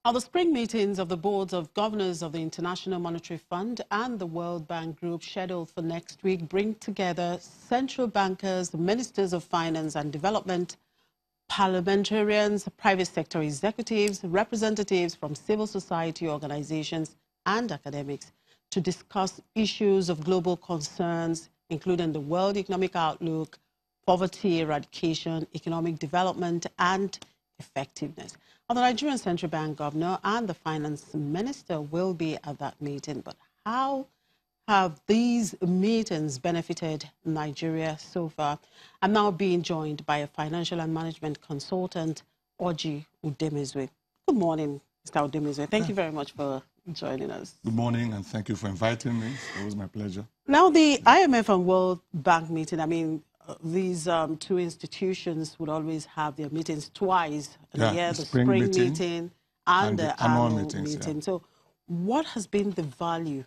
Now, the spring meetings of the boards of governors of the International Monetary Fund and the World Bank Group scheduled for next week bring together central bankers, ministers of finance and development, parliamentarians, private sector executives, representatives from civil society organizations and academics to discuss issues of global concerns, including the World Economic Outlook, poverty eradication, economic development, and effectiveness. Now, the Nigerian Central Bank Governor and the Finance Minister will be at that meeting. But how have these meetings benefited Nigeria so far? I'm now being joined by a financial and management consultant, Oji Udemezwe. Good morning, Mr. Udemezwe. Thank you very much for joining us. Good morning, and thank you for inviting me. It was my pleasure. Now, the IMF and World Bank meeting, I mean, these two institutions would always have their meetings twice a year, the spring meeting and the annual meeting. Yeah. So what has been the value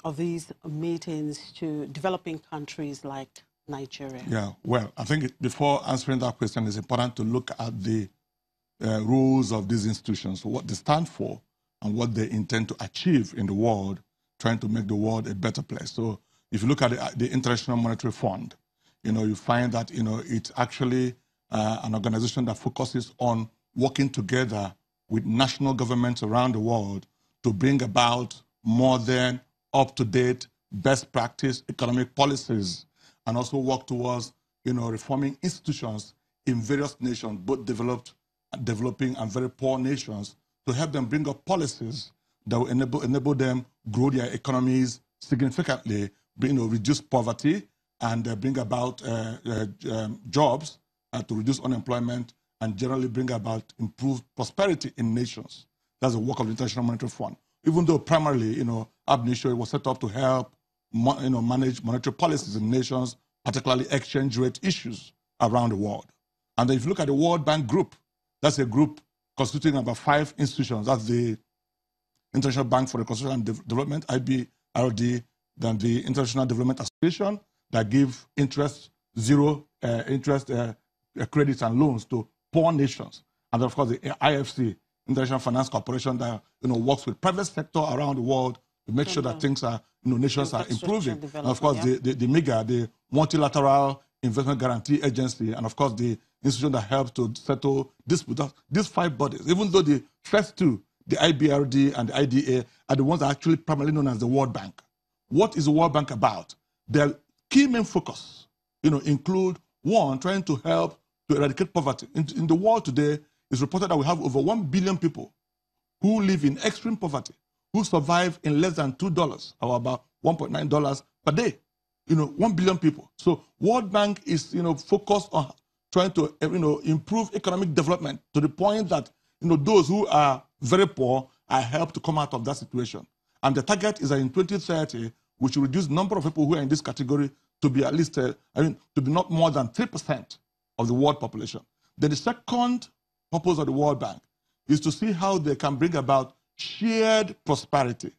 of these meetings to developing countries like Nigeria? Yeah, well, I think before answering that question, it's important to look at the rules of these institutions, what they stand for and what they intend to achieve in the world, trying to make the world a better place. So if you look at the International Monetary Fund, you find that, it's actually an organization that focuses on working together with national governments around the world to bring about modern, up-to-date, best practice economic policies, and also work towards, reforming institutions in various nations, both developing and very poor nations, to help them bring up policies that will enable them grow their economies significantly, reduce poverty, and bring about jobs to reduce unemployment and generally bring about improved prosperity in nations. That's the work of the International Monetary Fund. Even though primarily, ab initio, it was set up to help manage monetary policies in nations, particularly exchange rate issues around the world. And then if you look at the World Bank Group, that's a group constituting about 5 institutions. That's the International Bank for Reconstruction and Development, IBRD, then the International Development Association, that give zero interest credits and loans to poor nations. And of course, the IFC, International Finance Corporation, that works with private sector around the world to make sure that things are, nations are improving. And of course, the MIGA, the Multilateral Investment Guarantee Agency, and of course, the institution that helps to settle disputes. These 5 bodies, even though the first 2, the IBRD and the IDA, are the ones that are actually primarily known as the World Bank. What is the World Bank about? Their key main focus, include, 1, trying to help to eradicate poverty. In the world today, it's reported that we have over 1 billion people who live in extreme poverty, who survive in less than $2, or about $1.9 per day. 1 billion people. So World Bank is, focused on trying to, improve economic development to the point that, those who are very poor are helped to come out of that situation. And the target is that in 2030, we should reduce the number of people who are in this category to be at least, to be not more than 3% of the world population. Then the second purpose of the World Bank is to see how they can bring about shared prosperity,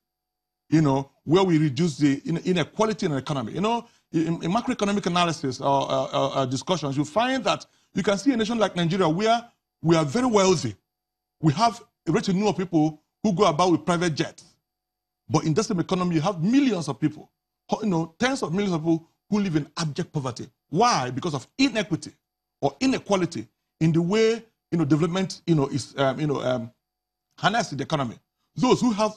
where we reduce the inequality in the economy. In macroeconomic analysis or discussions, you find that you can see a nation like Nigeria where we are very wealthy. We have a retinue of people who go about with private jets. But in the same economy, you have millions of people, tens of millions of people who live in abject poverty. Why? Because of inequity or inequality in the way, development, is, harnessed in the economy. Those who have,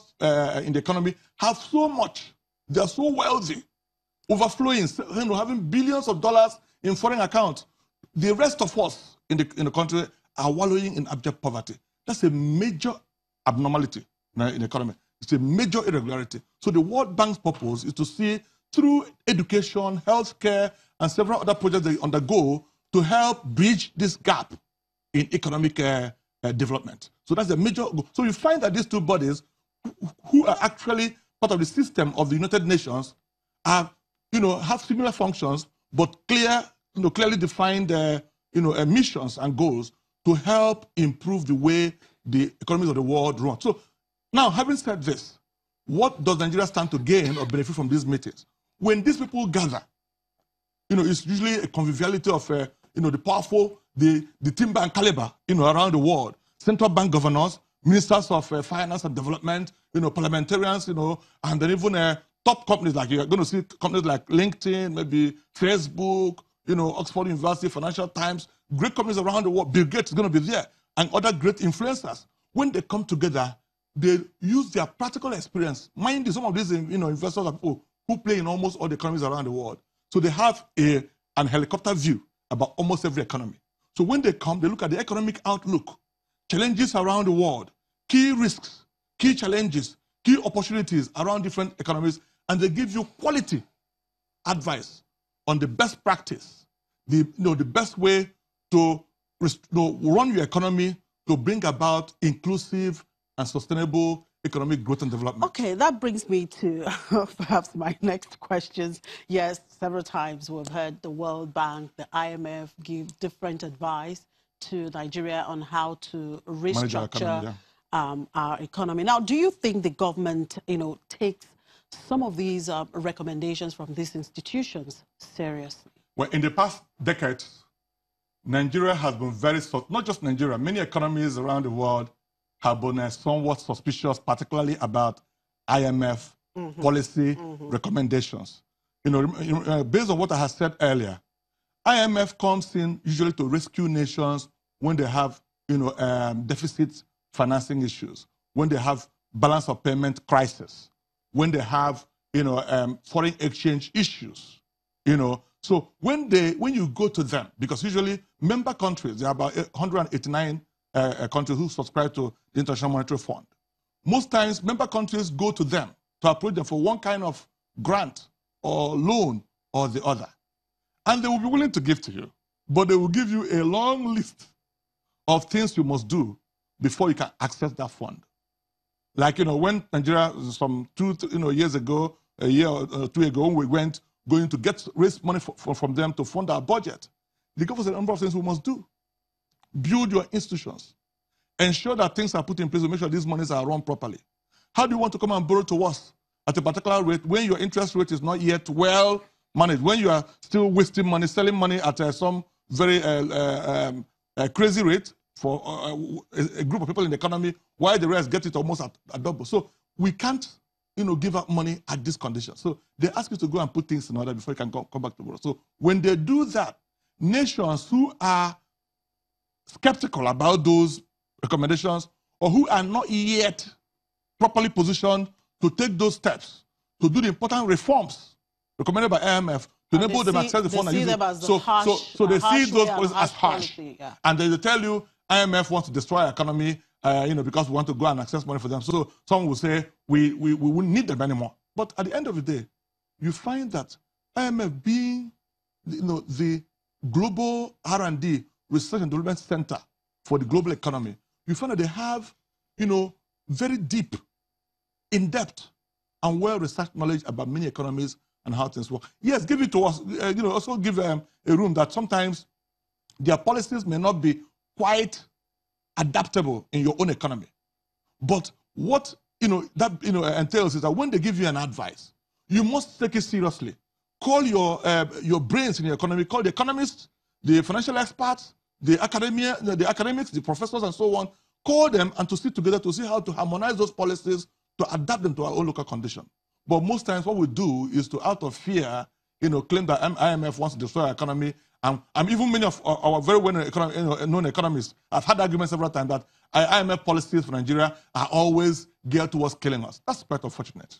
in the economy, have so much. They are so wealthy, overflowing, having billions of dollars in foreign accounts. The rest of us in the country are wallowing in abject poverty. That's a major abnormality in the economy. It's a major irregularity. So the World Bank's purpose is to see through education, healthcare, and several other projects they undergo to help bridge this gap in economic development. So that's the major goal. So you find that these 2 bodies, who are actually part of the system of the United Nations, are, have similar functions, but clearly defined, missions and goals to help improve the way the economies of the world run. So now, having said this, what does Nigeria stand to gain or benefit from these meetings? When these people gather, it's usually a conviviality of, the powerful, the timber and caliber, around the world. Central bank governors, ministers of finance and development, parliamentarians, and then even top companies, like you're going to see companies like LinkedIn, maybe Facebook, Oxford University, Financial Times, great companies around the world. Bill Gates is going to be there, and other great influencers. When they come together, they use their practical experience. Mind you, some of these investors are people who play in almost all the economies around the world. So they have an helicopter view about almost every economy. So when they come, they look at the economic outlook, challenges around the world, key risks, key challenges, key opportunities around different economies, and they give you quality advice on the best practice, the best way to run your economy to bring about inclusive and sustainable economic growth and development. Okay, that brings me to perhaps my next questions. Yes, several times we've heard the World Bank, the IMF give different advice to Nigeria on how to restructure our economy. Now, do you think the government, takes some of these recommendations from these institutions seriously? Well, in the past decades, Nigeria has been very, not just Nigeria, many economies around the world have been somewhat suspicious, particularly about IMF policy recommendations. Based on what I have said earlier, IMF comes in usually to rescue nations when they have, deficit financing issues, when they have balance of payment crisis, when they have, foreign exchange issues, So when you go to them, because usually member countries, there are about 189 countries who subscribe to the International Monetary Fund. Most times, member countries go to them to approach them for one kind of grant or loan or the other. And they will be willing to give to you, but they will give you a long list of things you must do before you can access that fund. Like, when Nigeria, some 2 years ago, a year or 2 ago, when we went going to raise money from them to fund our budget, they gave us a number of things we must do. Build your institutions. Ensure that things are put in place to make sure these monies are run properly. How do you want to come and borrow to us at a particular rate when your interest rate is not yet well managed, when you are still wasting money, selling money at some very crazy rate for a group of people in the economy, while the rest get it almost at double. So we can't, give out money at this condition. So they ask you to go and put things in order before you can come back to borrow. So when they do that, nations who are skeptical about those recommendations or who are not yet properly positioned to take those steps, to do the important reforms recommended by IMF, to enable them access the fund. So they see those policies as harsh. And they tell you, IMF wants to destroy our economy, because we want to go and access money for them. So some will say, we wouldn't need them anymore. But at the end of the day, you find that IMF being, the global R&D, Research and Development Center for the global economy, you find that they have, very deep, in-depth, and well-researched knowledge about many economies and how things work. Yes, give it to us. Also give a room that sometimes their policies may not be quite adaptable in your own economy. But what that entails is that when they give you an advice, you must take it seriously. Call your brains in your economy. Call the economists, the financial experts, the academia, the academics, the professors, and so on. Call them and to sit together to see how to harmonize those policies to adapt them to our own local condition. But most times what we do is to, out of fear, claim that IMF wants to destroy our economy. And even many of our very well-known economists have had arguments several times that IMF policies for Nigeria are always geared towards killing us. That's quite unfortunate.